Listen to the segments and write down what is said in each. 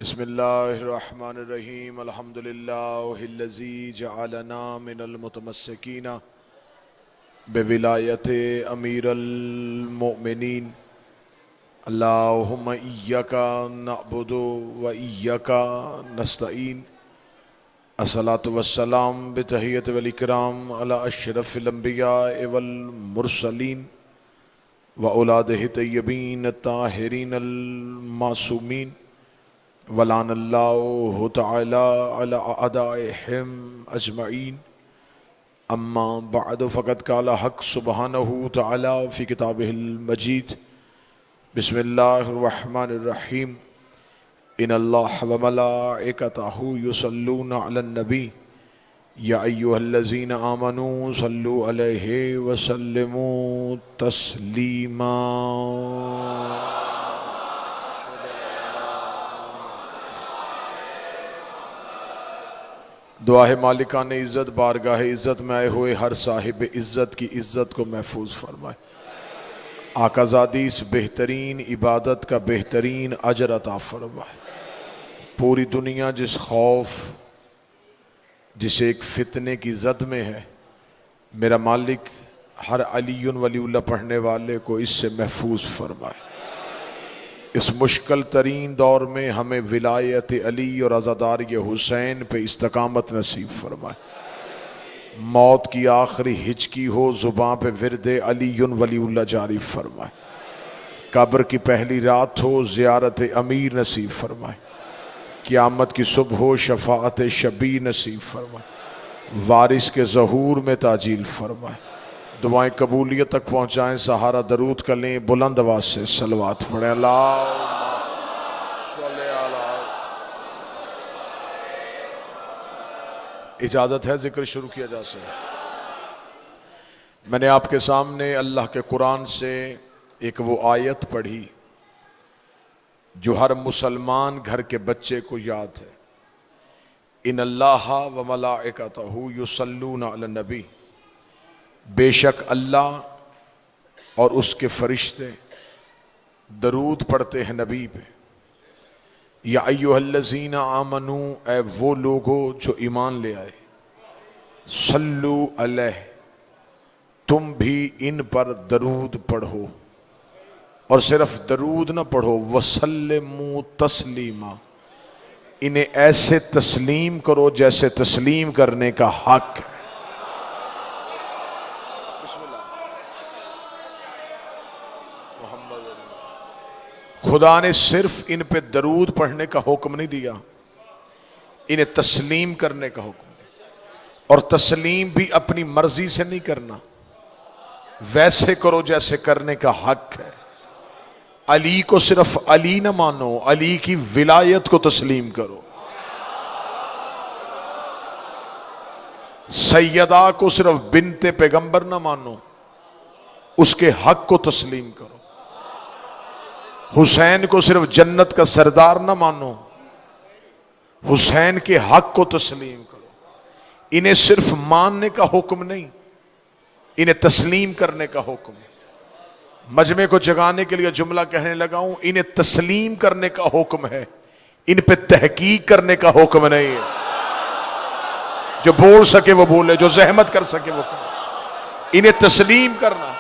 बिस्मिल्लाहिर्रहमानिर्रहीम अल्हम्दुलिल्लाहिल्लज़ी जअलना मिनल मुतमस्सिकीना बिविलायते अमीरुल मोमिनीन अल्लाहुम्मा इय्याका नअबुदु व इय्याका नस्तईन अस्सलातु वस्सलाम बितहिय्यति वल इकराम अला अशरफिल अंबिया वल मुरसलीन व औलादिहि तय्यबीन ताहिरीन अल मासूमीन वलानल्लाहु तआला अला अदाइहिम अजमईन अम्मा बअद फ़क़द क़ाल हक़ सुब्हानहु तआला फ़ी किताबिहिल मजीद बिस्मिल्लाहिर्रहमानिर्रहीम इन्नल्लाह व मलाइकतहु युसल्लूना अलन नबी या अय्युहल्लज़ीना आमनू सल्लु अलैहि व सल्लिमू तस्लीमा। दुआ है मालिकान इज़्ज़त बारगाह इज़्ज़त में आए हुए हर साहिब इज़्ज़त की इज़्ज़त को महफूज फरमाए। आकाज़ादी इस बेहतरीन इबादत का बेहतरीन अजर अता फरमाए। पूरी दुनिया जिस खौफ जिसे एक फितने की जद में है, मेरा मालिक हर अलीयुन वलीउल्लाह पढ़ने वाले को इससे महफूज फरमाए। इस मुश्किल तरीन दौर में हमें विलायत अली और अज़ादारी हुसैन पे इस्तकामत नसीब फरमाए। मौत की आखिरी हिचकी हो जुबां पे विरदे अलीयुन वलीउल्लाह जारी फरमाए। कब्र की पहली रात हो ज़ियारत अमीर नसीब फरमाए। क़यामत की सुबह हो शफ़ाअत शबी नसीब फरमाए। वारिस के ज़हूर में ताजील फरमाए। दुआएं कबूलियत तक पहुँचाएँ। सहारा दरूद कर लें, बुलंद आवाज़ से सलवात पढ़ें। अल्लाह इजाज़त है जिक्र शुरू किया जा सके। मैंने आपके सामने अल्लाह के कुरान से एक वो आयत पढ़ी जो हर मुसलमान घर के बच्चे को याद है। इन्नल्लाह व मलाइकतहु युसल्लूना अलन नबी, बेशक अल्लाह और उसके फरिश्ते दरूद पढ़ते हैं नबी पे। या अय्युहल्लज़ीना आमनू, ए वो लोगो जो ईमान ले आए, सल्लु अलैहि, तुम भी इन पर दरूद पढ़ो। और सिर्फ दरूद न पढ़ो, वसल्लिमू तस्लीमा, इन्हें ऐसे तस्लीम करो जैसे तस्लीम करने का हक है। खुदा ने सिर्फ इन पे दरूद पढ़ने का हुक्म नहीं दिया, इन्हें तस्लीम करने का हुक्म दिया। और तस्लीम भी अपनी मर्जी से नहीं करना, वैसे करो जैसे करने का हक है। अली को सिर्फ अली न मानो, अली की विलायत को तस्लीम करो। सैयदा को सिर्फ बिनते पैगंबर न मानो, उसके हक को तस्लीम करो। हुसैन को सिर्फ जन्नत का सरदार न मानो, हुसैन के हक को तस्लीम करो। इन्हें सिर्फ मानने का हुक्म नहीं, इन्हें तस्लीम करने का हुक्म। मजमे को जगाने के लिए जुमला कहने लगा हूं, इन्हें तस्लीम करने का हुक्म है, इन पे तहकीक करने का हुक्म नहीं है। जो बोल सके वो बोले, जो जहमत कर सके वो करे। इन्हें तस्लीम करना।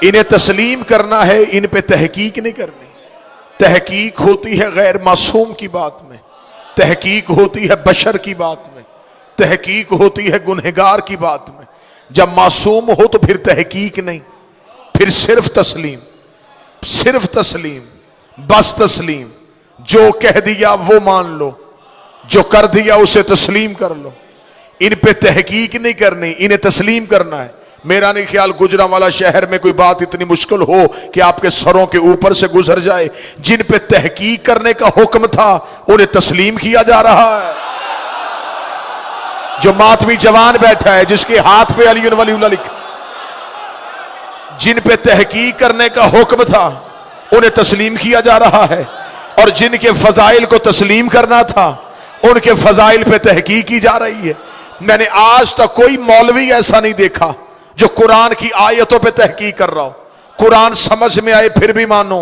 इन्हें तस्लीम करना है, इन पे तहकीक नहीं करनी। तहकीक होती है गैर मासूम की बात में, तहकीक होती है बशर की बात में, तहकीक होती है गुनहगार की बात में। जब मासूम हो तो फिर तहकीक नहीं, फिर सिर्फ तस्लीम, सिर्फ तस्लीम, बस तस्लीम। जो कह दिया वो मान लो, जो कर दिया उसे तस्लीम कर लो। इन पे तहकीक नहीं करनी, इन्हें तस्लीम करना है। मेरा नहीं ख्याल गुजरांवाला शहर में कोई बात इतनी मुश्किल हो कि आपके सरों के ऊपर से गुजर जाए। जिन पे तहकीक करने का हुक्म था उन्हें तस्लीम किया जा रहा है। जो मातमी जवान बैठा है जिसके हाथ पे अली वलीउल्लाह लिखा, जिन पे तहकीक करने का हुक्म था उन्हें तस्लीम किया जा रहा है। और जिनके फजाइल को तस्लीम करना था उनके फजाइल पे तहकीक की जा रही है। मैंने आज तक कोई मौलवी ऐसा नहीं देखा जो कुरान की आयतों पे तहकीक कर रहा हो। कुरान समझ में आए फिर भी मानो,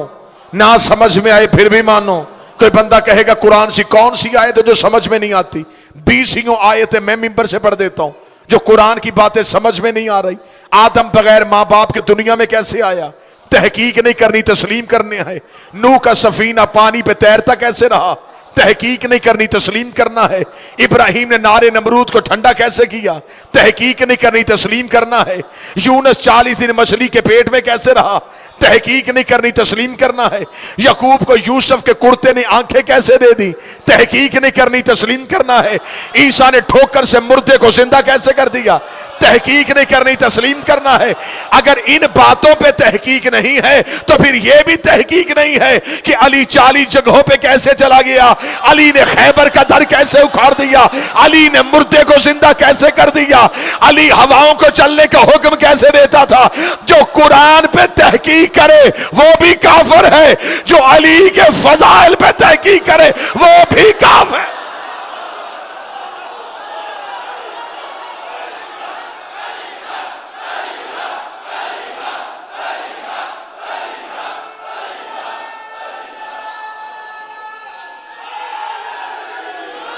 ना समझ में आए फिर भी मानो। कोई बंदा कहेगा कुरान सी कौन सी आयत है जो समझ में नहीं आती? 20 आयतें मैं मिंबर से पढ़ देता हूं जो कुरान की बातें समझ में नहीं आ रही। आदम बगैर मां बाप के दुनिया में कैसे आया? तहकीक नहीं करनी, तस्लीम करने है। नूह का सफीना पानी पे तैरता कैसे रहा? तहकीक नहीं करनी, तस्लीम करना है। इब्राहिम ने नारे नमरूद को ठंडा कैसे किया? तहकीक नहीं करनी, तस्लीम करना है। यूनुस 40 दिन मछली के पेट में कैसे रहा? तहकीक नहीं करनी, तस्लीम करना है। यकूब को यूसुफ के कुर्ते ने आंखें कैसे दे दी? तहकीक नहीं करनी, तस्लीम करना है। ईसा ने ठोकर से मुर्दे को जिंदा कैसे कर दिया? तहकीक नहीं करनी, तस्लीम करना है। अगर इन बातों पे तहकीक नहीं है तो फिर यह भी तहकीक नहीं है कि अली 40 जगहों पे कैसे चला गया, अली ने खैबर का दर कैसे उखाड़ दिया, अली ने मुर्दे को जिंदा कैसे कर दिया, अली हवाओं को चलने का हुक्म कैसे देता था। जो कुरान पे तहकीक करे वो भी काफिर है, जो अली के फजाइल पे तहकीक करे वो भी काफिर है।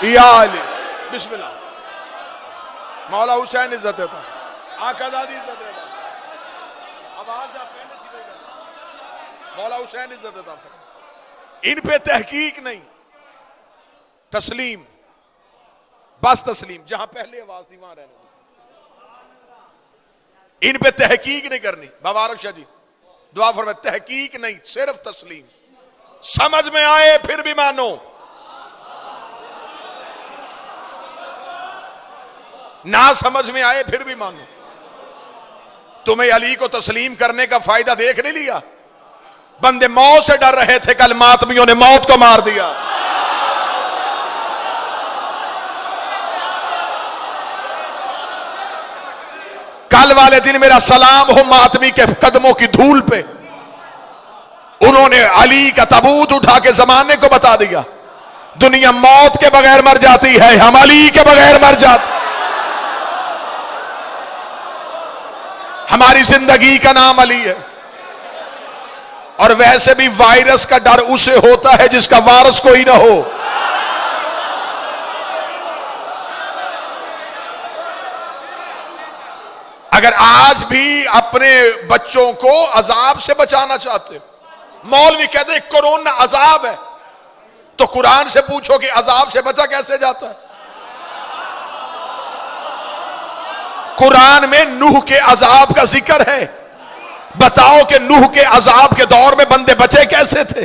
या अली बिस्मिल्लाह। मौला हुसैन इज्जत देता, आकाज़ादी इज्जत देता, आवाज जा पहले थी। मौला हुसैन इज्जत देता। इन पे तहकीक नहीं, तस्लीम, बस तस्लीम। जहां पहले आवाज थी वहां रहने दो। इन पे तहकीक नहीं करनी। बाबारक शाह जी दुआ फरमाए, तहकीक नहीं, सिर्फ तस्लीम। समझ में आए फिर भी मानो, ना समझ में आए फिर भी मानो। तुम्हें अली को तस्लीम करने का फायदा देख नहीं लिया? बंदे मौत से डर रहे थे, कल मातमियों ने मौत को मार दिया। कल वाले दिन मेरा सलाम हो मातमी के कदमों की धूल पे। उन्होंने अली का तबूत उठा के जमाने को बता दिया, दुनिया मौत के बगैर मर जाती है, हम अली के बगैर मर जाते। हमारी जिंदगी का नाम अली है। और वैसे भी वायरस का डर उसे होता है जिसका वारिस कोई ना हो। अगर आज भी अपने बच्चों को अजाब से बचाना चाहते हो, मौलवी कहते कोरोना अजाब है, तो कुरान से पूछो कि अजाब से बचा कैसे जाता है। कुरान में नूह के अजाब का जिक्र है। बताओ कि नूह के अजाब के दौर में बंदे बचे कैसे थे?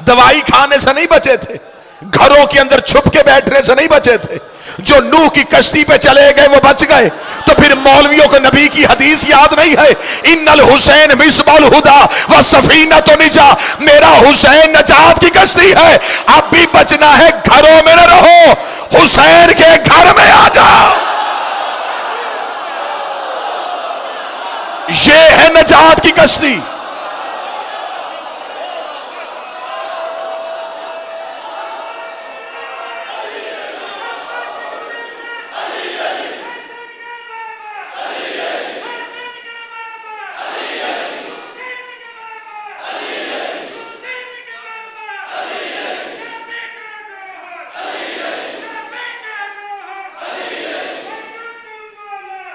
दवाई खाने से नहीं बचे थे, घरों के अंदर छुप के बैठने से नहीं बचे थे। जो नूह की कश्ती पे चले गए वो बच गए। तो फिर मौलवियों को नबी की हदीस याद नहीं है, इन्नल हुसैन मिसबाल हुदा व सफीना तो निजा, मेरा हुसैन नजात की कश्ती है। अब भी बचना है, घरों में न रहो, हुसैन के घर में आ जाओ। ये है नजात की कश्ती।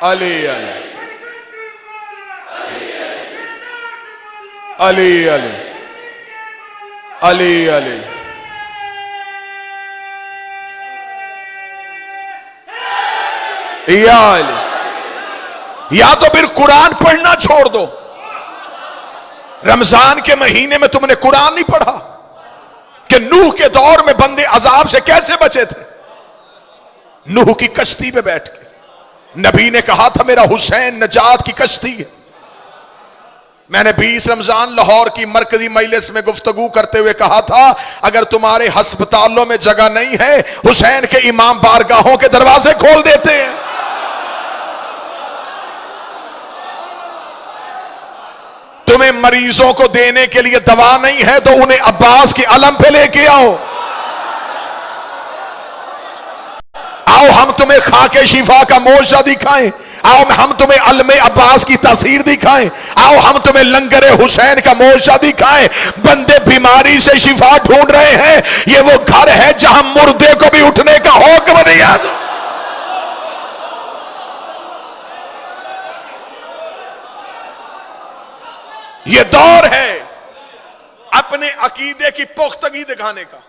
अली अली अली अली अली अली। या अली। या तो फिर कुरान पढ़ना छोड़ दो। रमजान के महीने में तुमने कुरान नहीं पढ़ा कि नूह के दौर में बंदे अजाब से कैसे बचे थे। नूह की कश्ती पे बैठ के नबी ने कहा था मेरा हुसैन नजात की कश्ती है। मैंने 20 रमजान लाहौर की मरकजी मजलिस में गुफ्तगू करते हुए कहा था, अगर तुम्हारे हस्पतालों में जगह नहीं है, हुसैन के इमाम बारगाहों के दरवाजे खोल देते हैं। तुम्हें मरीजों को देने के लिए दवा नहीं है तो उन्हें अब्बास की अलम पे लेके आओ। आओ हम तुम्हें खाके शिफा का मोर्चा दिखाएं। आओ हम तुम्हें अलमे अब्बास की तासीर दिखाएं, आओ हम तुम्हें लंगरे हुसैन का मोर्चा दिखाएं। बंदे बीमारी से शिफा ढूंढ रहे हैं, ये वो घर है जहां मुर्दे को भी उठने का हुक्म दिया। ये दौर है अपने अकीदे की पुख्तगी दिखाने का।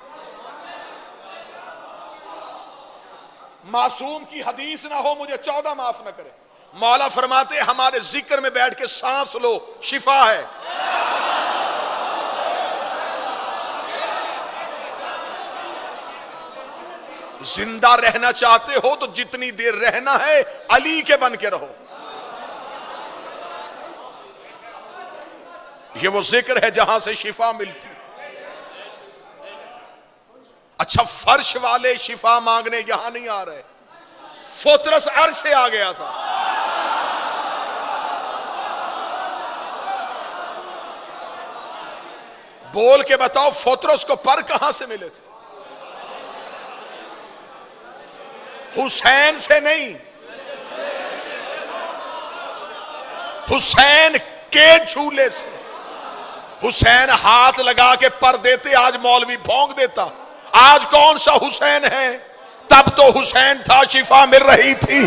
मासूम की हदीस ना हो, मुझे 14 माफ ना करे। मौला फरमाते हमारे जिक्र में बैठ के सांस लो, शिफा है। जिंदा रहना चाहते हो तो जितनी देर रहना है अली के बन के रहो। ये वो जिक्र है जहां से शिफा मिलती। अच्छा, फर्श वाले शिफा मांगने यहां नहीं आ रहे, फुतरस अर्श से आ गया था। बोल के बताओ, फुतरस को पर कहां से मिले थे? हुसैन से नहीं, हुसैन के झूले से। हुसैन हाथ लगा के पर देते, आज मौलवी भोंक देता। आज कौन सा हुसैन है? तब तो हुसैन था, शिफा मिल रही थी।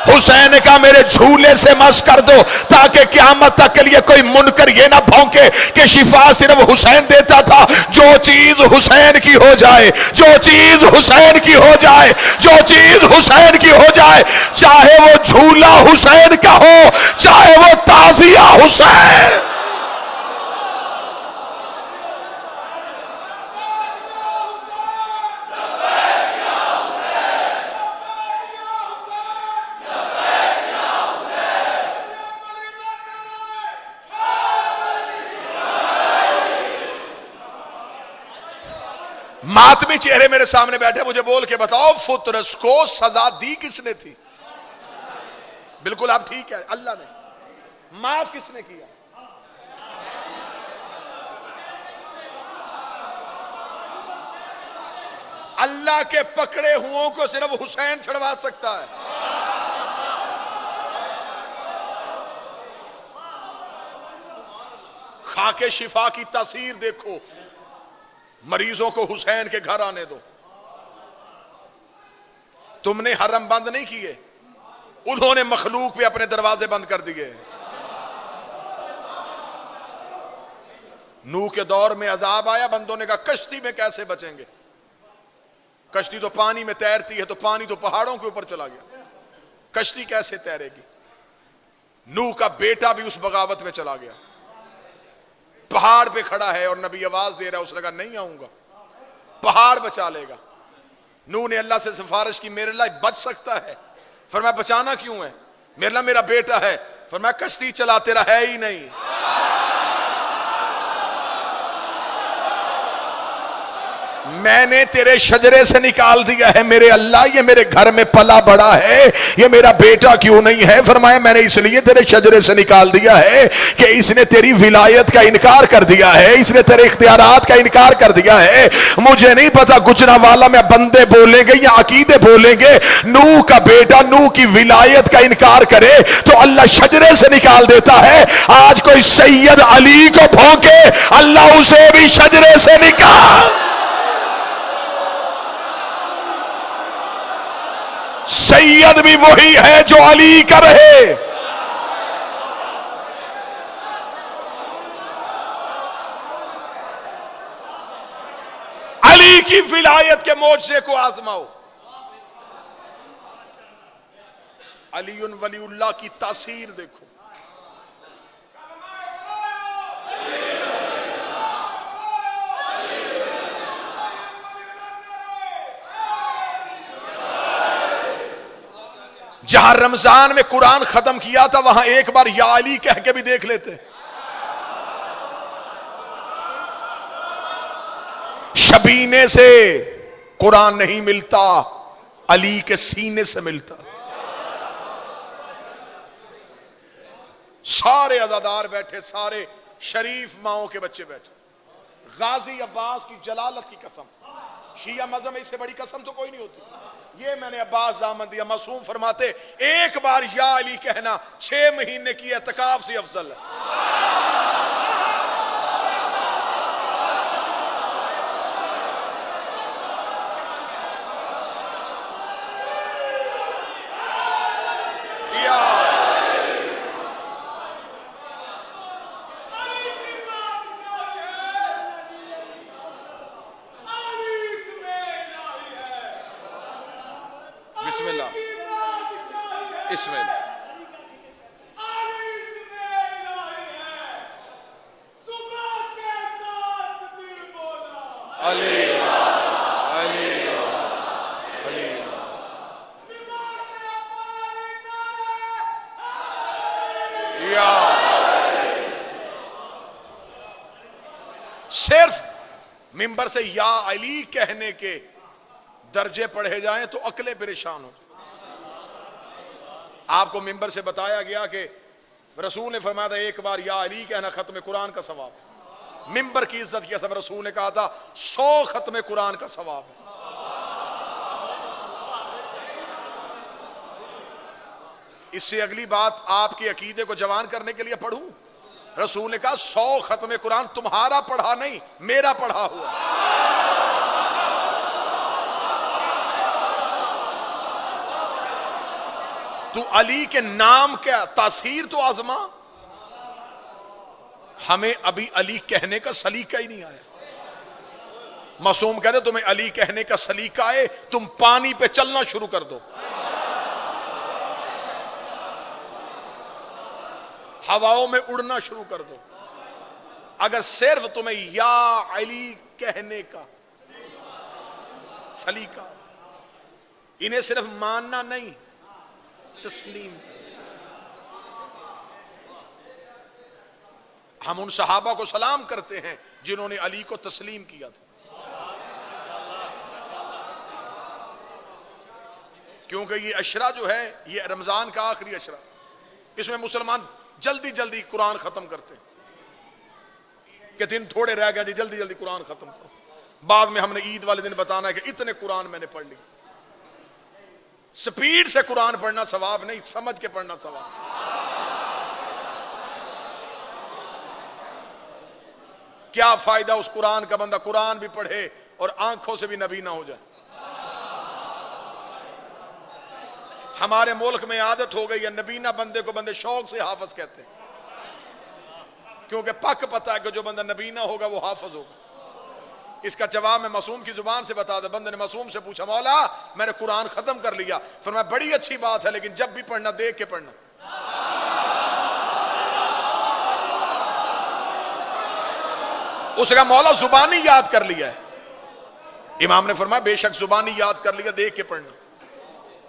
हुसैन का मेरे झूले से मस कर दो, ताकि क़यामत तक के लिए कोई मुनकर ये ना भौंके कि शिफा सिर्फ हुसैन देता था। जो चीज हुसैन की हो जाए, जो चीज हुसैन की हो जाए, जो चीज हुसैन की हो जाए, चाहे वो झूला हुसैन का हो, चाहे वो ताजिया हुसैन। मातमी चेहरे मेरे सामने बैठे, मुझे बोल के बताओ, फुतरस को सजा दी किसने थी? बिल्कुल आप ठीक है, अल्लाह ने। माफ किसने किया? अल्लाह के पकड़े हुओं को सिर्फ हुसैन छुड़वा सकता है। खाके शिफा की तासीर देखो। मरीजों को हुसैन के घर आने दो। तुमने हरम बंद नहीं किए, उन्होंने मखलूक पे अपने दरवाजे बंद कर दिए। नूह के दौर में अजाब आया, बंदों ने कहा कश्ती में कैसे बचेंगे? कश्ती तो पानी में तैरती है, तो पानी तो पहाड़ों के ऊपर चला गया, कश्ती कैसे तैरेगी? नूह का बेटा भी उस बगावत में चला गया, पहाड़ पे खड़ा है और नबी आवाज दे रहा है, उसने कहा नहीं आऊंगा, पहाड़ बचा लेगा। नूह ने अल्लाह से सिफारिश की, मेरे लिए बच सकता है? फरमाया बचाना क्यों है? मेरे लिए मेरा बेटा है। फरमाया कश्ती चला, तेरा है ही नहीं। मैंने तेरे शजरे से निकाल दिया है मेरे अल्लाह, ये मेरे घर में पला बड़ा है, ये मेरा बेटा क्यों नहीं है? फरमाया मैंने इसलिए तेरे शजरे से निकाल दिया है कि इसने तेरी विलायत का इनकार कर दिया है, इसने तेरे इख्तियारात का इनकार कर दिया है। मुझे नहीं पता गुजरांवाला में बंदे बोलेंगे या अकीदे बोलेंगे, नूह का बेटा नूह की विलायत का इनकार करे तो अल्लाह शजरे से निकाल देता है। आज कोई सैयद अली को भौंके, अल्लाह उसे भी शजरे से निकाल। सैयद भी वही है जो अली का रहे। अली की विलायत के मोर्चे को आजमाओ। अलीउन वलीउल्लाह की तासीर देखो। जहां रमजान में कुरान खत्म किया था, वहां एक बार या अली कह के भी देख लेते। शबीने से कुरान नहीं मिलता, अली के सीने से मिलता। सारे अज़ादार बैठे, सारे शरीफ माओं के बच्चे बैठे। गाजी अब्बास की जलालत की कसम, शिया मज़हब में इससे बड़ी कसम तो कोई नहीं होती। ये मैंने अब्बास दामन दिया। मासूम फरमाते एक बार या अली कहना 6 महीने की एतकाफ से अफजल है। बिस्मिल्लाह इसमें अली अली अली या सिर्फ मिंबर से या अली कहने के दर्जे पढ़े जाएं तो अकले परेशान हो। आपको मिंबर से बताया गया कि रसूल ने फरमाया था एक बार या अली कहना खत्म कुरान का सवाब। मिंबर की इज्जत किया सब रसूल ने कहा था 100 खत्म कुरान का सवाब है। इससे अगली बात आपके अकीदे को जवान करने के लिए पढ़ूं। रसूल ने कहा 100 खत्म कुरान तुम्हारा पढ़ा नहीं मेरा पढ़ा हुआ। तू अली के नाम क्या तासीर तो आजमा। हमें अभी अली कहने का सलीका ही नहीं आया। मासूम कहते तुम्हें अली कहने का सलीका है तुम पानी पे चलना शुरू कर दो, हवाओं में उड़ना शुरू कर दो। अगर सिर्फ तुम्हें या अली कहने का सलीका, इन्हें सिर्फ मानना नहीं तस्लीम। हम उन सहाबा को सलाम करते हैं जिन्होंने अली को तस्लीम किया था, क्योंकि ये अशरा जो है ये रमजान का आखिरी अशरा, इसमें मुसलमान जल्दी जल्दी कुरान खत्म करते हैं कि दिन थोड़े रह गए, जल्दी जल्दी कुरान खत्म करो। बाद में हमने ईद वाले दिन बताना है कि इतने कुरान मैंने पढ़ ली। स्पीड से कुरान पढ़ना सवाब नहीं, समझ के पढ़ना सवाब। क्या फायदा उस कुरान का बंदा कुरान भी पढ़े और आंखों से भी नबी ना हो जाए। हमारे मुल्क में आदत हो गई है नबीना बंदे को बंदे शौक से हाफिज कहते हैं, क्योंकि पक पता है कि जो बंदा नबीना होगा वो हाफिज होगा। इसका जवाब मैं मासूम की जुबान से बता दे। बंदे ने मासूम से पूछा मौला मैंने कुरान खत्म कर लिया। फरमाया बड़ी अच्छी बात है लेकिन जब भी पढ़ना देख के पढ़ना। उसका मौला जुबानी याद कर लिया है। इमाम ने फरमाया बेशक जुबानी याद कर लिया, देख के पढ़ना।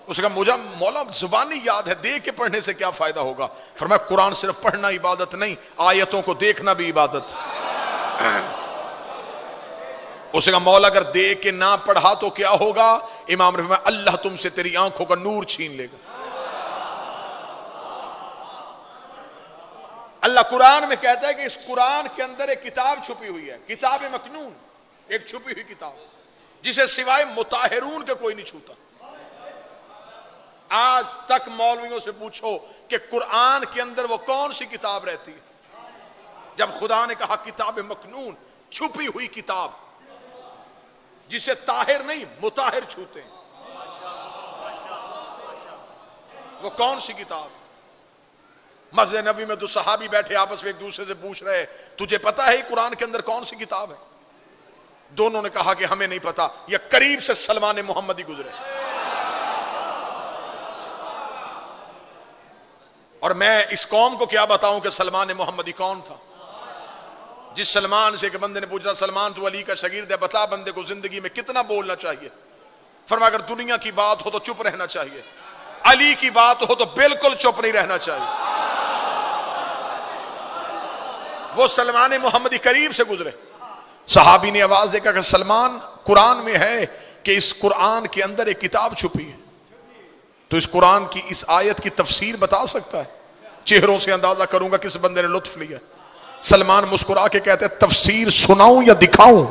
उसका मुझे मौला जुबानी याद है, देख के पढ़ने से क्या फायदा होगा। फरमाया कुरान सिर्फ पढ़ना इबादत नहीं, आयतों को देखना भी इबादत। उसका मौला अगर देख के ना पढ़ा तो क्या होगा। इमाम ने फरमाया अल्लाह तुमसे तेरी आंखों का नूर छीन लेगा। अल्लाह कुरान में कहता है कि इस कुरान के अंदर एक किताब छुपी हुई है, किताब मकनून, एक छुपी हुई किताब जिसे सिवाय मुताहिरून के कोई नहीं छूता। आज तक मौलवियों से पूछो कि कुरान के अंदर वो कौन सी किताब रहती है, जब खुदा ने कहा किताब मकनून, छुपी हुई किताब जिसे ताहिर नहीं मुताहिर छूते हैं, वो कौन सी किताब। मस्जिद नबी में दो सहाबी बैठे आपस में एक दूसरे से पूछ रहे तुझे पता है कुरान के अंदर कौन सी किताब है। दोनों ने कहा कि हमें नहीं पता। या करीब से सलमान मोहम्मदी गुजरे और मैं इस कौम को क्या बताऊं कि सलमान मोहम्मदी कौन था। जिस सलमान से एक बंदे ने पूछा सलमान तू अली का शगीर्द है, बता बंदे को जिंदगी में कितना बोलना चाहिए। फरमाया अगर दुनिया की बात हो तो चुप रहना चाहिए, अली की बात हो तो बिल्कुल चुप नहीं रहना चाहिए। वो सलमान मोहम्मदी करीब से गुजरे। सहाबी ने आवाज देकर कि सलमान कुरान में है कि इस कुरान के अंदर एक किताब छुपी है, तो इस कुरान की इस आयत की तफसीर बता सकता है। चेहरों से अंदाजा करूंगा किस बंदे ने लुत्फ लिया। सलमान मुस्कुरा के कहते हैं तफसीर सुनाऊं या दिखाऊं।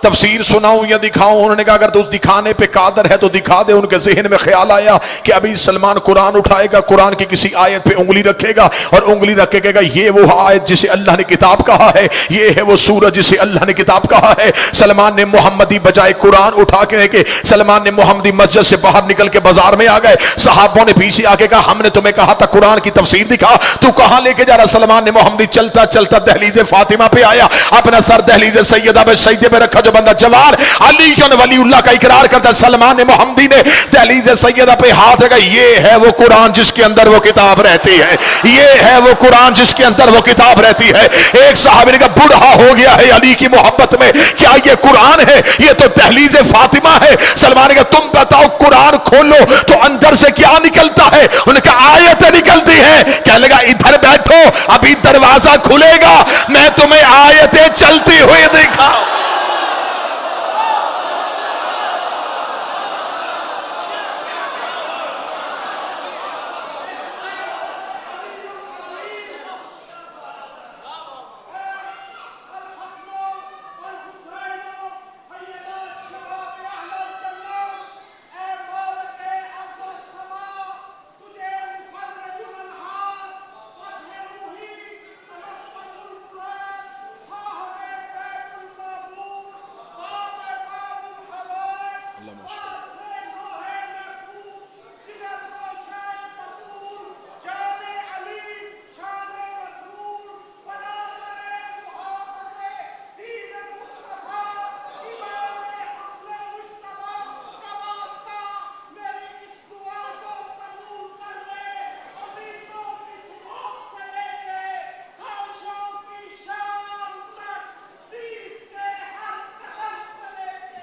तफसीर सुनाऊं या दिखाऊं? उन्होंने कहा अगर तू दिखाने पे कादर है तो दिखा दे। उनके जहन में ख्याल आया कि अभी सलमान कुरान उठाएगा, कुरान की किसी आयत पे उंगली रखेगा और उंगली रख के कहेगा ये वो आयत जिसे अल्लाह ने किताब कहा है, ये है वो सूरज जिसे अल्लाह ने किताब कहा है। सलमान ने मोहम्मदी बजाय कुरान उठा के सलमान ने मोहम्मदी मस्जिद से बाहर निकल के बाजार में आ गए। सहाबों ने पीछे आके कहा हमने तुम्हें कहा था कुरान की तफसीर दिखा, तू कहां लेके जा रहा? सलमान ने मोहम्मदी चलता चलता दहलीज फातिमा पे आया, अपना सर दहलीज सैयदा पे सजदे पे रखा। जो बंदा जवान अली वलीउल्लाह का इकरार करता है, सलमान ने मोहम्मदी ने दहलीज सैयदा पे हाथ रखा। ये है वो कुरान जिसके अंदर वो किताब रहती है, ये है वो कुरान जिसके अंदर वो किताब रहती है। एक साहब ने कहा बूढ़ा हो गया है अली की मोहब्बत में, क्या ये कुरान है? ये तो दहलीज फातिमा है। सलमान ने कहा तुम बताओ कुरान खोलो तो अंदर से क्या निकलता है? उन्होंने कहा आयतें निकलती है। कहने लगा इधर बैठो, अभी दरवाजा खुलेगा, मैं तुम्हें आयतें चलती हुई दिखा।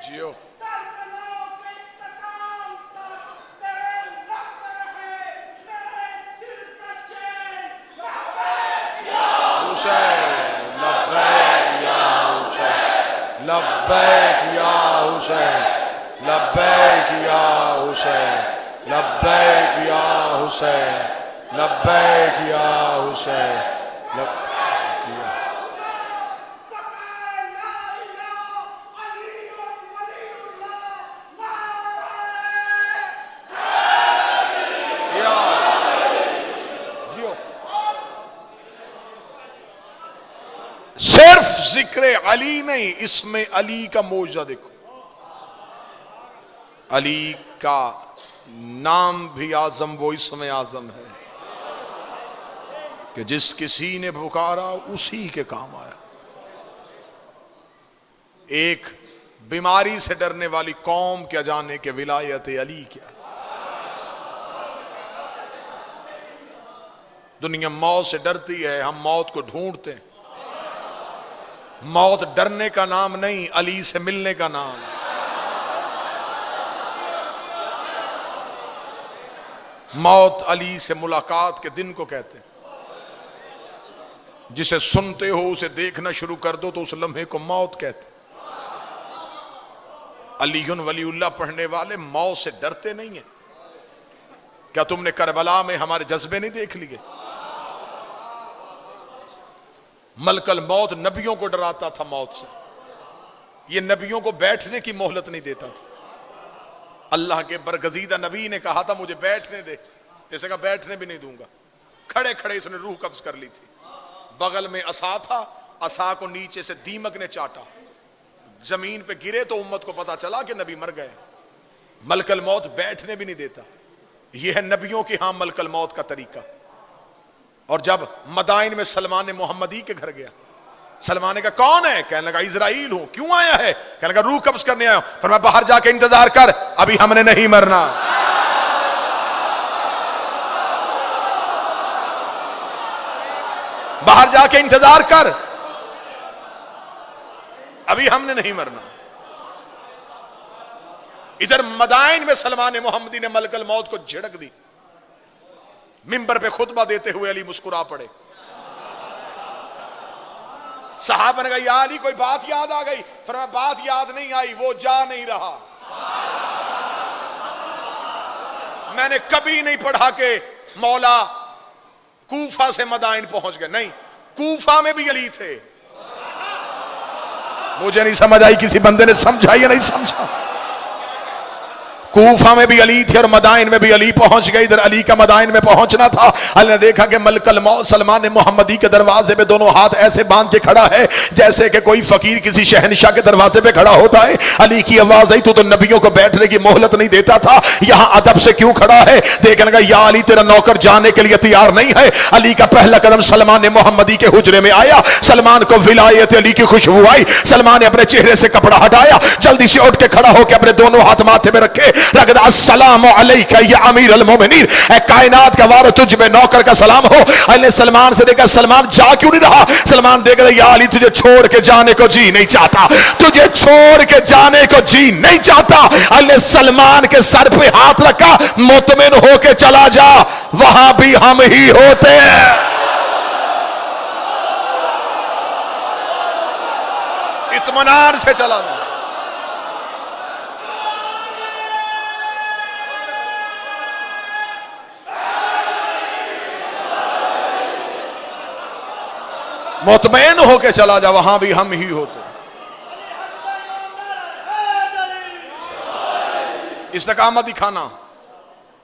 जियो लब्बैक या हुसैन, लब्बैक या हुसैन, लब्बैक या हुसैन, लब्बैक या हुसैन, लब्बैक या। सिर्फ जिक्र अली नहीं, इसमें अली का मौजूदा देखो। अली का नाम भी आजम वो इसमें आजम है कि जिस किसी ने पुकारा उसी के काम आया। एक बीमारी से डरने वाली कौम क्या जाने के विलायत अली क्या। दुनिया मौत से डरती है, हम मौत को ढूंढते हैं। मौत डरने का नाम नहीं, अली से मिलने का नाम। मौत अली से मुलाकात के दिन को कहते हैं। जिसे सुनते हो उसे देखना शुरू कर दो तो उस लम्हे को मौत कहते हैं। अलीयुन वलीउल्लाह पढ़ने वाले मौत से डरते नहीं है। क्या तुमने करबला में हमारे जज्बे नहीं देख लिए? मलकल मौत नबियों को डराता था मौत से, ये नबियों को बैठने की मोहलत नहीं देता था। अल्लाह के बरगजीदा नबी ने कहा था मुझे बैठने दे, जैसे कहा बैठने भी नहीं दूंगा। खड़े खड़े इसने रूह कब्ज कर ली थी। बगल में असा था, असा को नीचे से दीमक ने चाटा, जमीन पे गिरे तो उम्मत को पता चला कि नबी मर गए। मलकल मौत बैठने भी नहीं देता। यह है नबियों की हां मलकल मौत का तरीका। और जब मदाइन में सलमान ने मोहम्मदी के घर गया, सलमान ने कहा कौन है? कहने लगा इजराइल हूं। क्यों आया है? कहने लगा रूह कब्ज करने आया हूं। फिर मैं बाहर जाके इंतजार कर, अभी हमने नहीं मरना। बाहर जाके इंतजार कर, अभी हमने नहीं मरना। इधर मदाइन में सलमान मोहम्मदी ने मलकल मौत को झिड़क दी। मिंबर पे खुतबा देते हुए अली मुस्कुरा पड़े। सहाबा ने कहा या अली कोई बात याद आ गई? फिर मैं बात याद नहीं आई, वो जा नहीं रहा। मैंने कभी नहीं पढ़ा कि मौला कूफा से मदाइन पहुंच गए, नहीं, कूफा में भी अली थे, मुझे नहीं समझ आई, किसी बंदे ने समझा या नहीं समझा? कूफा में भी अली थे और मदाइन में भी अली पहुंच गए। इधर अली का मदाइन में पहुंचना था। अली ने देखा कि मलकल मौत सलमान ने मोहम्मदी के दरवाजे पे दोनों हाथ ऐसे बांध के खड़ा है जैसे कि कोई फकीर किसी शहनशाह के दरवाजे पे खड़ा होता है। अली की आवाज आई, तो नबियों को बैठने की मोहलत नहीं देता था, यहां अदब से क्यों खड़ा है? देखने लगा या अली तेरा नौकर जाने के लिए तैयार नहीं है। अली का पहला कदम सलमान ने मोहम्मदी के हुजरे में आया। सलमान को विलायत अली की खुशबू आई। सलमान ने अपने चेहरे से कपड़ा हटाया, जल्दी से उठ के खड़ा होकर अपने दोनों हाथ माथे में रखे, रखदा अस्सलाम अलैका या अमीर अल मोमिनीन, ऐ कायनात का वारिस तुझ में नौकर का सलाम हो। अली ने सलमान से देखा, सलमान जा क्यों नहीं रहा? सलमान देख रहा, या अली तुझे छोड़ के जाने को जी नहीं चाहता, तुझे छोड़ के जाने को जी नहीं चाहता। अली ने सलमान के सर पे हाथ रखा, मुतमिन होके चला जा, वहां भी हम ही होते हैं। इत्मीनान से चला जा। मुतमईन होके चला जा, वहां भी हम ही होते। इस्तिकामत दिखाना,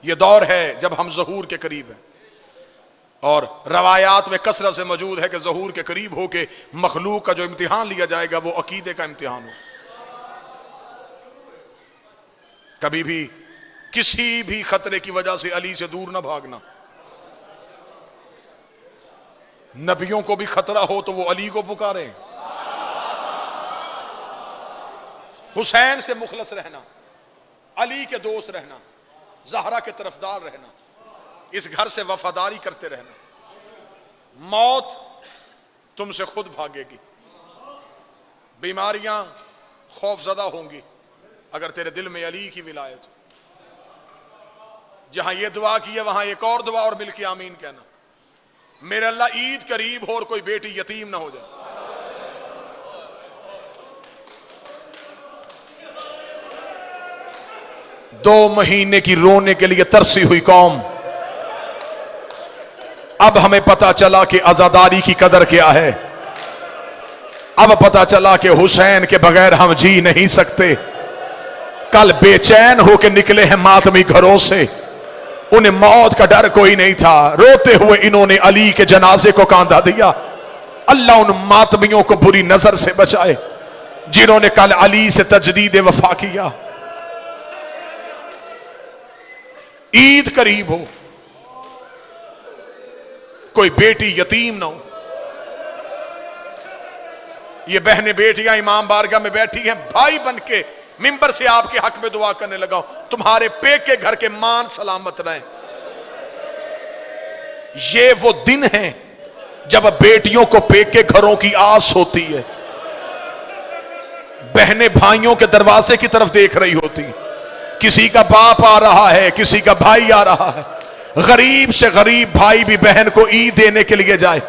यह दौर है जब हम ज़हूर के करीब हैं और रवायात में कसरत से मौजूद है कि ज़हूर के करीब होके मखलूक का जो इम्तिहान लिया जाएगा वो अकीदे का इम्तिहान हो। कभी भी किसी भी खतरे की वजह से अली से दूर ना भागना। नबियों को भी खतरा हो तो वो अली को पुकारे। हुसैन से मुखलस रहना, अली के दोस्त रहना, ज़हरा के तरफदार रहना, इस घर से वफादारी करते रहना। मौत तुमसे खुद भागेगी, बीमारियां खौफजदा होंगी अगर तेरे दिल में अली की विलायत। जहां ये दुआ की है वहां एक और दुआ और मिलके आमीन कहना, मेरे अल्लाह ईद करीब हो और कोई बेटी यतीम ना हो जाए। 2 महीने की रोने के लिए तरसी हुई कौम, अब हमें पता चला कि आजादारी की कदर क्या है। अब पता चला कि हुसैन के बगैर हम जी नहीं सकते। कल बेचैन होकर निकले हैं मातमी घरों से, उन्हें मौत का डर कोई नहीं था। रोते हुए इन्होंने अली के जनाजे को कांधा दिया। अल्लाह उन मातमियों को बुरी नजर से बचाए जिन्होंने कल अली से तजदीद वफा किया। ईद करीब हो, कोई बेटी यतीम ना हो। ये बहनें बेटियां इमाम बारगाह में बैठी हैं, भाई बन के मिंबर से आपके हक में दुआ करने लगा, तुम्हारे पेके घर के मान सलामत रहें। ये वो दिन है जब बेटियों को पेके घरों की आस होती है। बहनें भाइयों के दरवाजे की तरफ देख रही होती, किसी का बाप आ रहा है, किसी का भाई आ रहा है। गरीब से गरीब भाई भी बहन को ईद देने के लिए जाए,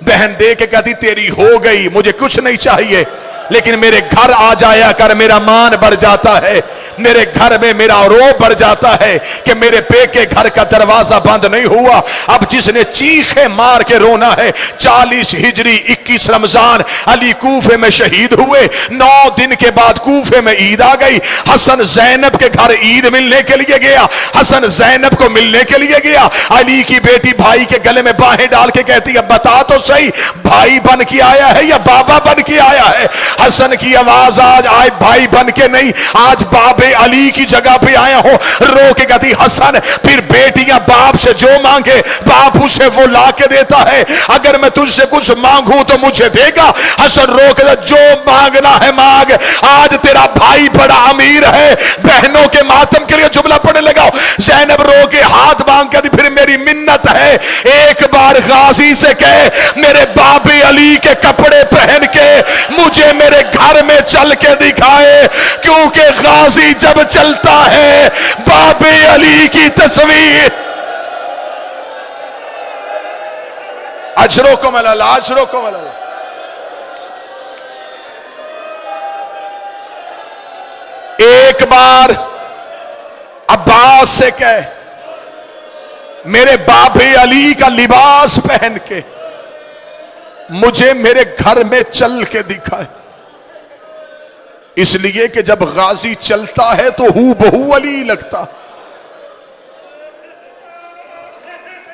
बहन दे के कहती तेरी हो गई, मुझे कुछ नहीं चाहिए, लेकिन मेरे घर आ जाया कर, मेरा मान बढ़ जाता है, मेरे घर में मेरा रोब बढ़ जाता है कि मेरे पेके घर का दरवाजा बंद नहीं हुआ। अब जिसने चीखे मार के रोना है, 40 हिजरी 21 रमजान अली कूफे में शहीद हुए। 9 दिन के बाद कूफे में ईद आ गई। हसन जैनब के घर ईद मिलने के लिए गया, हसन जैनब को मिलने के लिए गया। अली की बेटी भाई के गले में बाहें डाल के कहती है बता तो सही, भाई बन के आया है या बाबा बन के आया है? हसन की आवाज आज भाई बन के नहीं, आज बाबे अली की जगह पे आया हो। रो के कहती हसन फिर बेटियां बाप से जो मांगे बाप उसे वो ला के देता है, अगर मैं तुझसे कुछ मांगू तो मुझे देगा। हसन रो के जो मांगना है मांग, आज तेरा भाई बड़ा अमीर है। बहनों के मातम के लिए जुमला पढ़ने लगा। जैनब रो के हाथ मांग कर फिर मेरी मिन्नत है, एक बार गाजी से कहे मेरे बाबे अली के कपड़े पहन के मुझे मेरे घर में चल के दिखाए, क्योंकि गाजी जब चलता है बाबे अली की तस्वीर। अजरों को मलाला, अजरों को मलाला। एक बार अब्बास से कहे मेरे बाबे अली का लिबास पहन के मुझे मेरे घर में चल के दिखाए। इसलिए कि जब गाजी चलता है तो हू बहू अली लगता।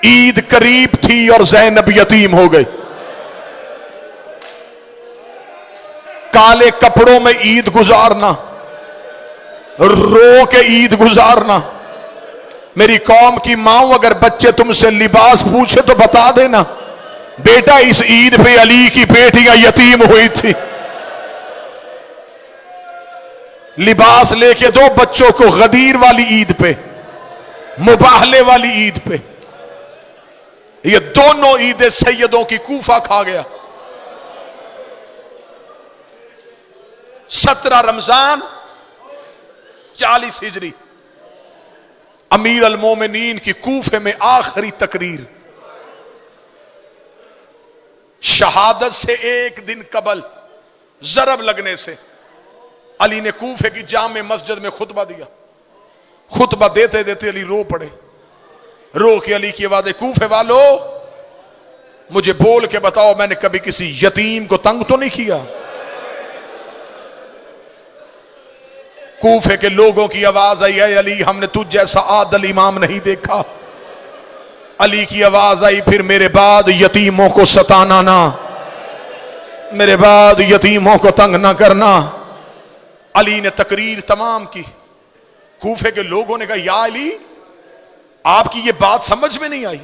ईद करीब थी और ज़ैनब यतीम हो गई। काले कपड़ों में ईद गुजारना, रो के ईद गुजारना। मेरी कौम की माओ, अगर बच्चे तुमसे लिबास पूछे तो बता देना, बेटा इस ईद पे अली की बेटियां यतीम हुई थी। लिबास लेके दो बच्चों को गदीर वाली ईद पे, मुबाहले वाली ईद पे। ये दोनों ईद सैयदों की कूफा खा गया। 17 रमजान 40 हिजरी, अमीर अल मोमिनीन की कूफे में आखिरी तकरीर। शहादत से एक दिन कबल जरब लगने से अली ने कूफे की जामे मस्जिद में खुतबा दिया। खुतबा देते देते अली रो पड़े। रो के अली की आवाज़, कूफे वालों मुझे बोल के बताओ, मैंने कभी किसी यतीम को तंग तो नहीं किया? कूफे के लोगों की आवाज आई, है अली हमने तुझ जैसा आदल इमाम नहीं देखा। अली की आवाज आई, फिर मेरे बाद यतीमों को सताना ना, मेरे बाद यतीमों को तंग ना करना। अली ने तकरीर तमाम की। कूफे के लोगों ने कहा, या अली आपकी ये बात समझ में नहीं आई,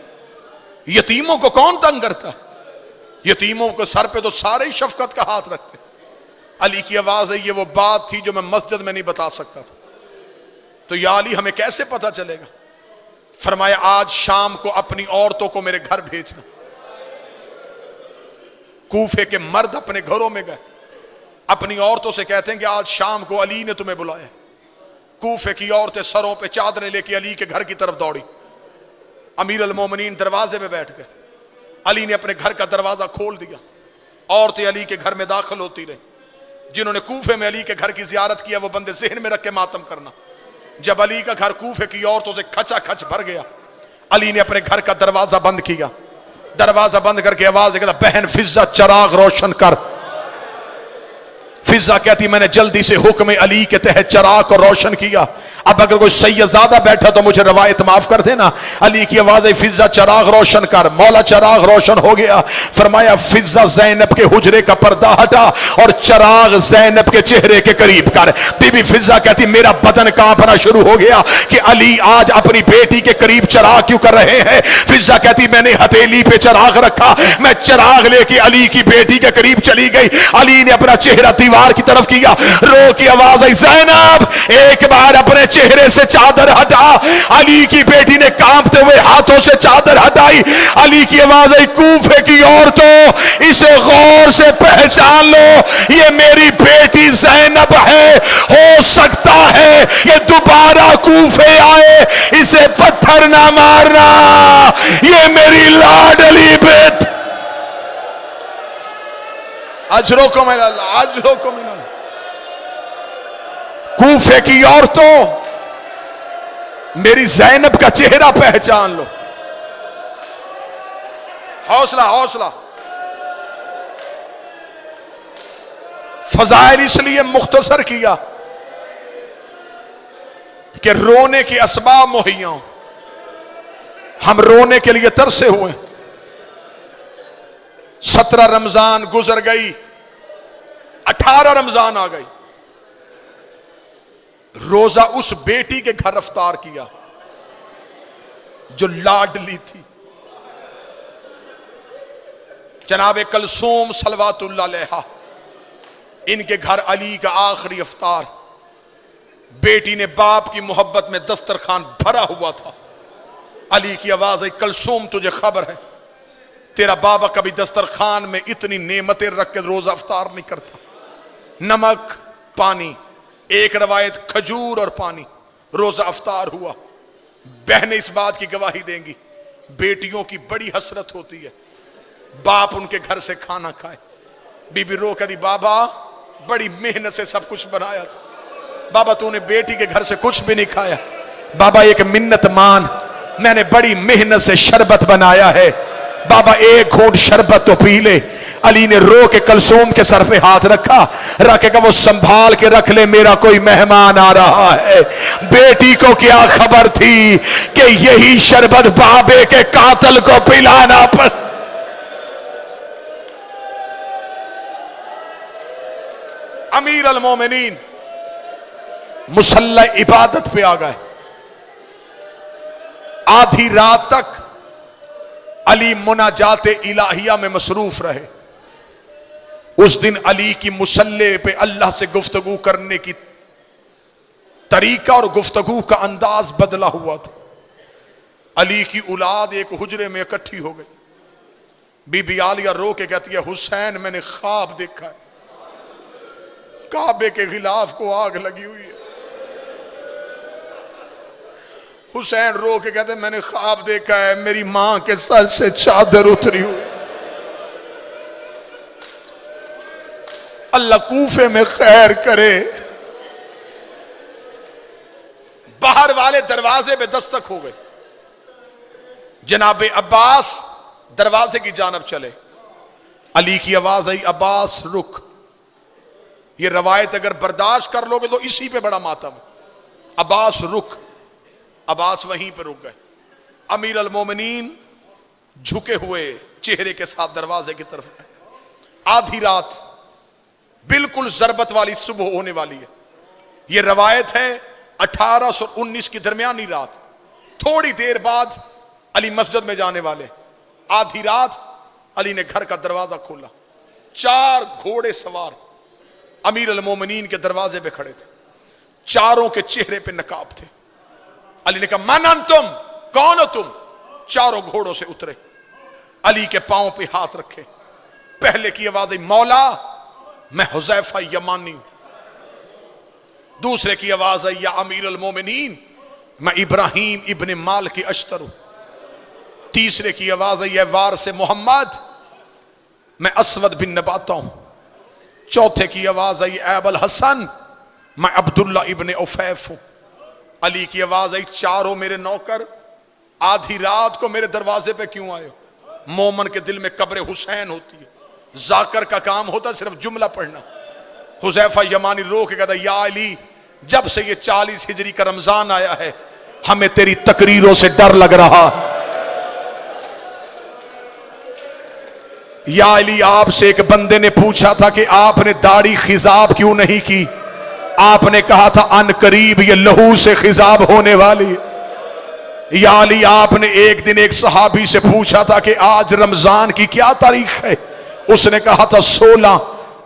यतीमों को कौन तंग करता? यतीमों को सर पे तो सारे ही शफकत का हाथ रखते। अली की आवाज है, ये वो बात थी जो मैं मस्जिद में नहीं बता सकता था। तो या अली हमें कैसे पता चलेगा? फरमाया, आज शाम को अपनी औरतों को मेरे घर भेजना। कूफे के मर्द अपने घरों में गए, अपनी औरतों से कहते हैं कि आज शाम को अली ने तुम्हें बुलाया। कूफे की औरतें सरों पे चादरें लेके अली के घर की तरफ दौड़ी। अमीर अल मोमिनीन दरवाजे पे बैठ गए। अली ने अपने घर का दरवाजा खोल दिया। औरतें अली के घर में दाखिल होती रही। जिन्होंने कूफे में अली के घर की जियारत किया वो बंदे ज़हन में रख के मातम करना। जब अली का घर कूफे की औरतों से खचा खच भर गया, अली ने अपने घर का दरवाजा बंद किया। दरवाजा बंद करके आवाज कहता, बहन फिजा चिराग रोशन कर। फिजा कहती, मैंने जल्दी से हुक्म अली के तहत चिराग को रोशन किया। अब अगर कोई सैयदादा बैठा तो मुझे रवायत माफ कर देना। अली की आवाज है, फिजा चिराग रोशन कर। मौला चिराग रोशन हो गया। फरमाया, फिजा ज़ैनब के हुजरे का पर्दा हटा और चिराग ज़ैनब के चेहरे के करीब कर। बीबी फिजा कहती, मेरा बदन कांपना शुरू हो गया कि अली आज अपनी बेटी के करीब चिराग क्यों कर रहे हैं। फिजा कहती, मैंने हथेली पे चिराग रखा, मैं चिराग लेके अली की बेटी के करीब चली गई। अली ने अपना चेहरा दीवार की तरफ किया। रो की आवाज आई, ज़ैनब एक बार अपने चेहरे से चादर हटा। अली की बेटी ने कांपते हुए हाथों से चादर हटाई। अली की आवाज आई, कूफे की औरतों इसे गौर से पहचान लो, ये मेरी बेटी ज़ैनब है। हो सकता है ये दोबारा कूफे आए, इसे पत्थर ना मारना, ये मेरी लाडली बेटी। अजरों को मिला, अजरों को मिला। कूफे की औरतों मेरी ज़ैनब का चेहरा पहचान लो। हौसला हौसला। फजाइल इसलिए मुख्तसर किया कि रोने के असबाब मुहैया हो। हम रोने के लिए तरसे हुए। 17 रमजान गुजर गई, 18 रमजान आ गई। रोजा उस बेटी के घर अफ्तार किया जो लाडली थी, जनाब कलसूम सलवातुल्लाह अलैहा। इनके घर अली का आखिरी अफ्तार। बेटी ने बाप की मोहब्बत में दस्तरखान भरा हुआ था। अली की आवाज है, कलसूम तुझे खबर है तेरा बाबा कभी दस्तरखान में इतनी नेमतें रख के रोजा अफ्तार नहीं करता। नमक पानी, एक रवायत खजूर और पानी, रोजा अफ्तार हुआ। बहनें इस बात की गवाही देंगी, बेटियों की बड़ी हसरत होती है बाप उनके घर से खाना खाए। बीबी रो कहती, बाबा बड़ी मेहनत से सब कुछ बनाया था, बाबा तूने बेटी के घर से कुछ भी नहीं खाया। बाबा एक मिन्नत मान, मैंने बड़ी मेहनत से शरबत बनाया है, बाबा एक घूंट शरबत तो पी ले। अली ने रो के कलसूम के सर पे हाथ रखा, रखेगा वो संभाल के रख ले, मेरा कोई मेहमान आ रहा है। बेटी को क्या खबर थी कि यही शरबत बाबे के कातल को पिलाना पड़। अमीर अल मोमिनीन मुसल्ला इबादत पे आ गए। आधी रात तक अली मुनाजाते इलाहिया में मसरूफ रहे। उस दिन अली की मुसल्ले पे अल्लाह से गुफ्तगू करने की तरीका और गुफ्तगू का अंदाज बदला हुआ था। अली की औलाद एक हुजरे में इकट्ठी हो गई। बीबी आलिया रो के कहती है, हुसैन मैंने ख्वाब देखा है, काबे के खिलाफ को आग लगी हुई है। हुसैन रो के कहते मैंने ख्वाब देखा है, मेरी मां के सर से चादर उतरी हुई। अल्लाह कूफे में खैर करे। बाहर वाले दरवाजे पे दस्तक हो गई। जनाबे अब्बास दरवाजे की जानब चले। अली की आवाज आई, अब्बास रुक। ये रवायत अगर बर्दाश्त कर लोगे तो इसी पे बड़ा मातम। अब्बास रुक। अब्बास वहीं पर रुक गए। अमीर अल मोमिनीन झुके हुए चेहरे के साथ दरवाजे की तरफ गए। आधी रात, बिल्कुल जरबत वाली सुबह होने वाली है। यह रवायत है 1819 की दरमियानी रात। थोड़ी देर बाद अली मस्जिद में जाने वाले। आधी रात अली ने घर का दरवाजा खोला। 4 घोड़े सवार अमीर अल मोमिनीन के दरवाजे पे खड़े थे। चारों के चेहरे पे नकाब थे। अली ने कहा, मन तुम, कौन हो तुम? चारों घोड़ों से उतरे। अली के पांव पे हाथ रखे। पहले की आवाज आई, मौला मैं हुज़ैफा यमानी हूं। दूसरे की आवाज आई, या अमीर अल मोमिनीन मैं इब्राहिम इब्ने माल की अश्तर हूं। तीसरे की आवाज आई, वार से मोहम्मद मैं असवद बिन नबाता हूं। चौथे की आवाज आई, अबुल हसन मैं अब्दुल्ला इब्ने उफैफ हूं। अली की आवाज आई, चारों मेरे नौकर आधी रात को मेरे दरवाजे पे क्यों आए? मोमन के दिल में कब्र हुसैन होती है। जाकर का काम होता सिर्फ जुमला पढ़ना। हुज़ैफा यमानी रो के कहता, या अली जब से ये 40 हिजरी का रमजान आया है हमें तेरी तकरीरों से डर लग रहा। या अली आपसे एक बंदे ने पूछा था कि आपने दाढ़ी खिजाब क्यों नहीं की? आपने कहा था अन करीब ये लहू से खिजाब होने वाली है। या अली आपने एक दिन एक सहाबी से पूछा था कि आज रमजान की क्या तारीख है? उसने कहा था 16।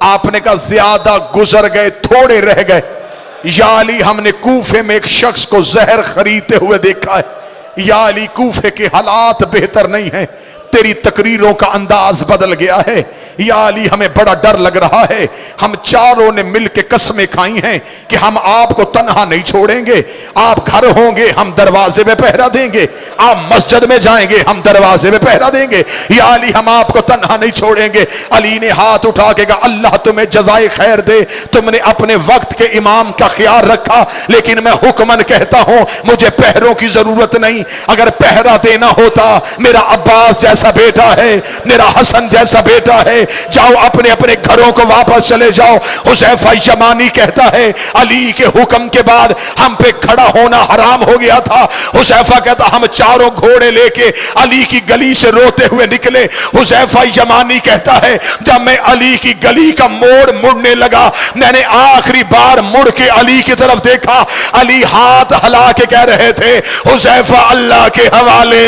आपने कहा ज्यादा गुजर गए, थोड़े रह गए। या अली हमने कूफे में एक शख्स को जहर खरीदते हुए देखा है। या अली कूफे के हालात बेहतर नहीं है, तेरी तकरीरों का अंदाज बदल गया है। या अली हमें बड़ा डर लग रहा है। हम चारों ने मिलकर कसमें खाई हैं कि हम आपको तन्हा नहीं छोड़ेंगे। आप घर होंगे हम दरवाजे में पहरा देंगे, आप मस्जिद में जाएंगे हम दरवाजे में पहरा देंगे। या अली हम आपको तन्हा नहीं छोड़ेंगे। अली ने हाथ उठा के कहा, अल्लाह तुम्हें जज़ाए खैर दे, तुमने अपने वक्त के इमाम का ख्याल रखा। लेकिन मैं हुक्मन कहता हूं मुझे पहरों की जरूरत नहीं। अगर पहरा देना होता, मेरा अब्बास जैसा बेटा है, मेरा हसन जैसा बेटा है, जाओ अपने अपने घरों को वापस चले जाओ। हुज़ैफा यमानी कहता है अली के हुक्म के बाद हम पे खड़ा होना हराम हो गया था। हुज़ैफा कहता हम चारों घोड़े लेके अली की गली से रोते हुए निकले। हुज़ैफा यमानी कहता है जब मैं अली की गली का मोड़ मुड़ने लगा, मैंने आखिरी बार मुड़ के अली की तरफ देखा। अली हाथ हिला के कह रहे थे, हुज़ैफा अल्लाह के हवाले,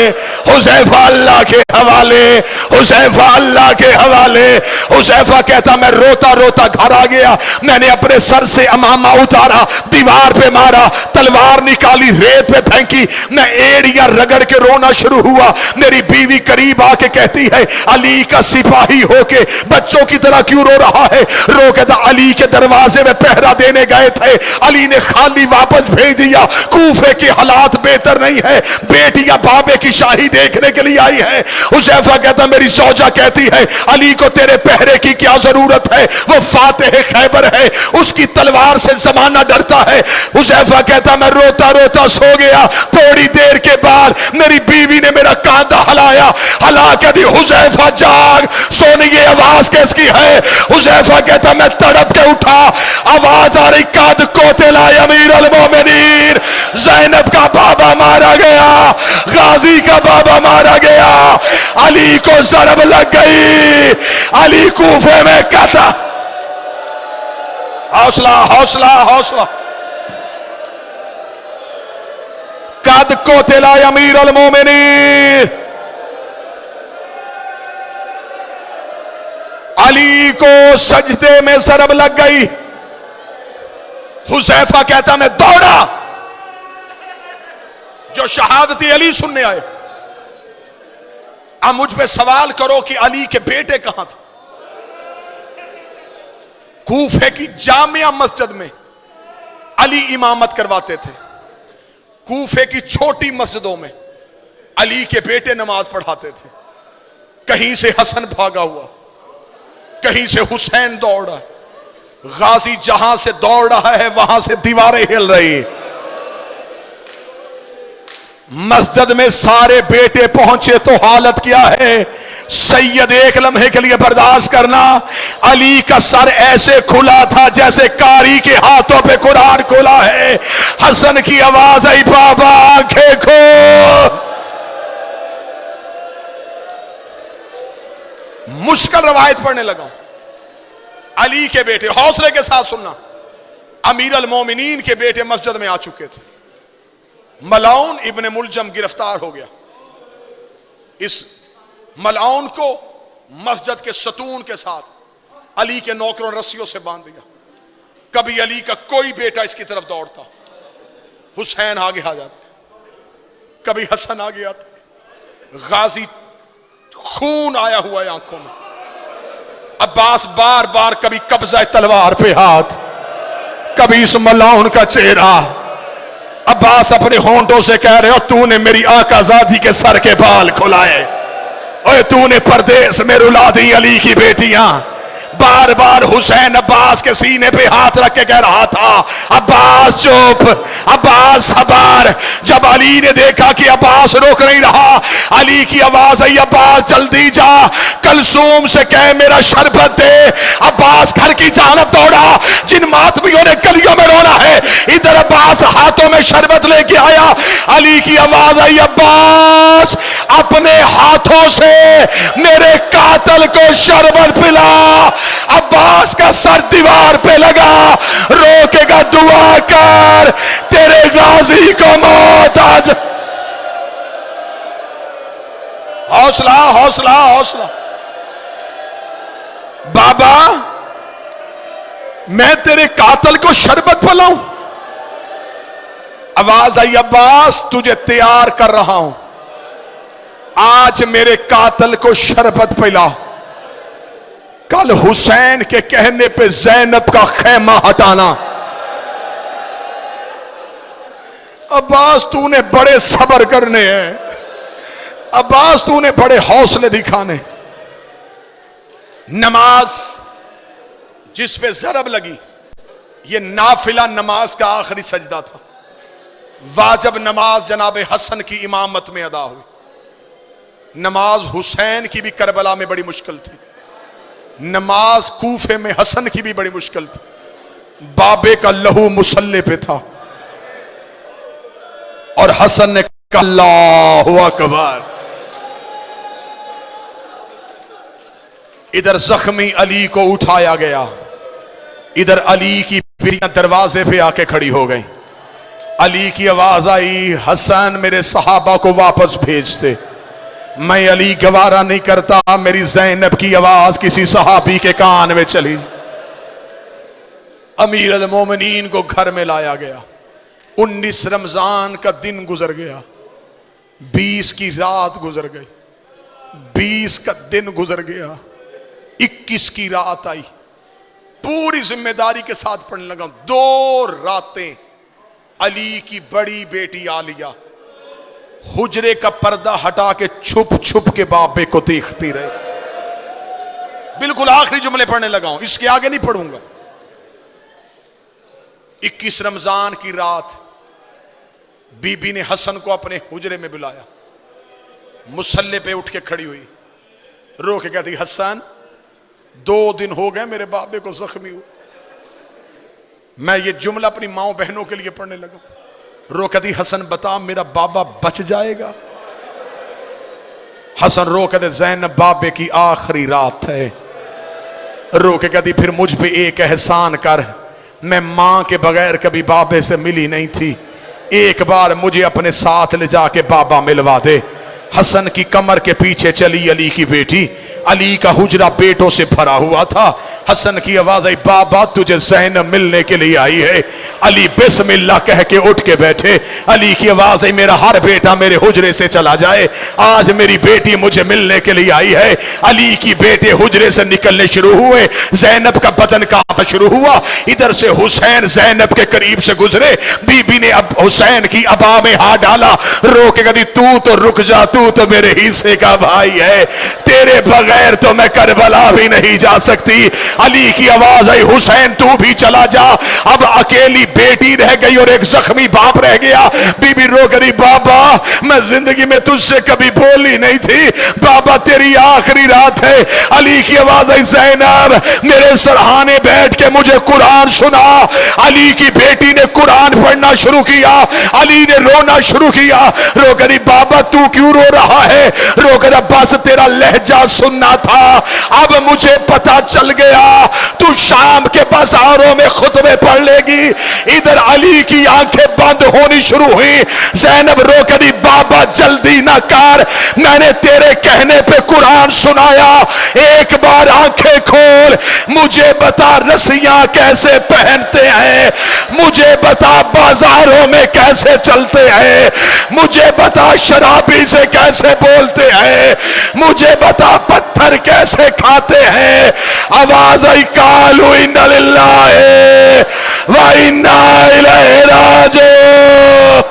हुज़ैफा अल्लाह के हवाले, हुज़ैफा अल्लाह के हवाले। हुज़ैफा कहता मैं रोता रोता घर आ गया। मैंने अपने सर से अमामा उतारा, दीवार पे मारा, तलवार निकाली, रेत पे फेंकी, मैं एड़ियां रगड़ के रोना शुरू हुआ। मेरी बीवी करीब आके कहती है अली का सिपाही होके बच्चों की तरह क्यों रो रहा है? रो के था अली के दरवाजे में पहरा देने गए थे, अली ने खाली वापस भेज दिया। कूफे के हालात बेहतर नहीं है, बेटियां बाबे की शाही देखने के लिए आई है। हुज़ैफा कहता मेरी सौजा कहती है अली को तेरे पहरे की क्या जरूरत है, वो फातिह खैबर है, उसकी तलवार से जमाना डरता है। हुज़ैफा कहता मैं रोता रोता सो गया, थोड़ी देर के बाद मेरी बीवी ने मेरा कांधा हिलाया, हिला के दी हुज़ैफा जाग, सोने की आवाज किसकी है? हुज़ैफा कहता मैं तड़प के उठा, आवाज आ रही कद कोतिला अमीर अल मोमिनीन, ज़ैनब का बाबा मारा गया, गाजी का बाबा मारा गया, अली को ज़रब लग गई, अली कूफे में कहता हौसला हौसला हौसला, कद कोतिला अमीर अल मोमिनीन, अली को सजदे में ज़रब लग गई। हुज़ैफा कहता मैं दौड़ा, जो शहादती अली सुनने आए। अब मुझ पे सवाल करो कि अली के बेटे कहां थे? कूफे की जामिया मस्जिद में अली इमामत करवाते थे, कूफे की छोटी मस्जिदों में अली के बेटे नमाज पढ़ाते थे। कहीं से हसन भागा हुआ, कहीं से हुसैन दौड़ा, गाजी जहां से दौड़ रहा है वहां से दीवारें हिल रही। मस्जिद में सारे बेटे पहुंचे तो हालत क्या है? सैयद एक लम्हे के लिए बर्दाश्त करना, अली का सर ऐसे खुला था जैसे कारी के हाथों पे कुरान खुला है। हसन की आवाज आई बाबा आंखें खोल। मुश्किल रवायत पढ़ने लगा। अली के बेटे, हौसले के साथ सुनना, अमीर अल मोमिनीन के बेटे मस्जिद में आ चुके थे। मलाउन इब्ने मुलजम गिरफ्तार हो गया। इस मलाउन को मस्जिद के सतून के साथ अली के नौकरों रस्सियों से बांध दिया। कभी अली का कोई बेटा इसकी तरफ दौड़ता, हुसैन आगे आ जाते, कभी हसन आगे आते, गाजी खून आया हुआ है आंखों में। अब्बास बार बार कभी कब्जा तलवार पे हाथ, कभी इस मलाउन का चेहरा। अब्बास अपने होंठों से कह रहे हो तूने मेरी आकाज़ादी के सर के बाल खुलाए, और तूने परदेश में रुला दी अली की बेटियां। बार बार हुसैन अब्बास के सीने पे हाथ रख के कह रहा था अब्बास चुप, अब्बास सबर। जब अली ने देखा कि अब्बास रोक नहीं रहा, अली की आवाज आई अब्बास जल्दी जा, कलसूम से कह मेरा शरबत दे। अब्बास घर की जानब दौड़ा, जिन मातमियों ने गलियों में रोना है, इधर अब्बास हाथों में शरबत लेके आया। अली की आवाज आई अब्बास अपने हाथों से मेरे कातल को शरबत पिला। अब्बास का सर दीवार पे लगा, रोकेगा दुआ कर तेरे गाजी को मौत आज। हौसला हौसला हौसला। बाबा मैं तेरे कातल को शरबत पिलाऊं? आवाज आई अब्बास तुझे तैयार कर रहा हूं, आज मेरे कातल को शरबत पिला, कल हुसैन के कहने पे ज़ैनब का खैमा हटाना। अब्बास तूने बड़े सब्र करने हैं, अब्बास तूने बड़े हौसले दिखाने। नमाज जिस पे ज़रब लगी, ये नाफिला नमाज का आखिरी सजदा था। वाजिब नमाज जनाब हसन की इमामत में अदा हुई। नमाज हुसैन की भी करबला में बड़ी मुश्किल थी, नमाज कूफे में हसन की भी बड़ी मुश्किल थी। बाबे का लहू मुसल्ले पे था और हसन ने कहा अल्लाहु अकबर। इधर जख्मी अली को उठाया गया, इधर अली की बेटियां दरवाजे पे आके खड़ी हो गई। अली की आवाज आई हसन मेरे सहाबा को वापस भेज दे, मैं अली गवारा नहीं करता मेरी ज़ैनब की आवाज किसी सहाबी के कान में चली। अमीर अल मोमिनीन को घर में लाया गया। 19 रमजान का दिन गुजर गया, 20 की रात गुजर गई, 20 का दिन गुजर गया, 21 की रात आई। पूरी जिम्मेदारी के साथ पढ़ने लगा। 2 रातें अली की बड़ी बेटी आलिया हुजरे का पर्दा हटा के छुप छुप के बाबे को देखती रही। बिल्कुल आखिरी जुमले पढ़ने लगा हूं, इसके आगे नहीं पढ़ूंगा। 21 रमजान की रात बीबी ने हसन को अपने हुजरे में बुलाया, मुसल्ले पे उठ के खड़ी हुई, रो के कहती, हसन 2 दिन हो गए मेरे बाबे को जख्मी हुए। मैं ये जुमला अपनी माओ बहनों के लिए पढ़ने लगा। रो कहती, हसन बता मेरा बाबा बच जाएगा? हसन रो कहते, ज़ैनब बाबे की आखिरी रात है। रो के कहती, फिर मुझ पे एक एहसान कर, मैं मां के बगैर कभी बाबे से मिली नहीं थी, एक बार मुझे अपने साथ ले जाके बाबा मिलवा दे। हसन की कमर के पीछे चली अली की बेटी, अली का हुजरा बेटों से भरा हुआ था। हसन की आवाज आई, बाबा तुझे ज़ैनब मिलने के लिए आई है। अली बिस्मिल्लाह कह के उठ के बैठे। अली की आवाज आई, मेरा हर बेटा मेरे हुजरे से चला जाए, आज मेरी बेटी मुझे मिलने के लिए आई है। अली की बेटे हुजरे से निकलने शुरू हुए, ज़ैनब का बदन कांपना शुरू हुआ। इधर से हुसैन ज़ैनब के करीब से गुजरे, बीबी ने अब हुसैन की अबा में हाथ डाला, रो के कहती, तू तो रुक जा, तू तो मेरे हिस्से का भाई है, तेरे बगैर तो मैं करबला भी नहीं जा सकती। अली की आवाज आई, हुसैन तू भी चला जा, अब अकेली बेटी रह गई और एक जख्मी बाप रह गया। बीबी रो करी, बाबा मैं जिंदगी में तुझसे कभी बोली नहीं थी, बाबा तेरी आखिरी रात है। अली की आवाज आई, ज़ैनब मेरे सरहाने बैठ के मुझे कुरान सुना। अली की बेटी ने कुरान पढ़ना शुरू किया, अली ने रोना शुरू किया। रो करी, बाबा तू क्यों रो रहा है? रो कर, बस तेरा लहजा सुनना था, अब मुझे पता चल गया तू शाम के बाजारों में खुतबे पढ़ लेगी। इधर अली की आंखें बंद होनी शुरू हुई। ज़ैनब रो करी, बाबा जल्दी ना कर, मैंने तेरे कहने पे कुरान सुनाया, एक बार आंखें खोल, मुझे बता रस्सियां कैसे पहनते हैं, मुझे बता बाजारों में कैसे चलते हैं, मुझे बता शराबी से कैसे बोलते हैं, मुझे बता पत्थर कैसे खाते हैं। आवाज आई, कालू इन्ना लिल्लाहि व इन्ना इलैहि राजिऊन।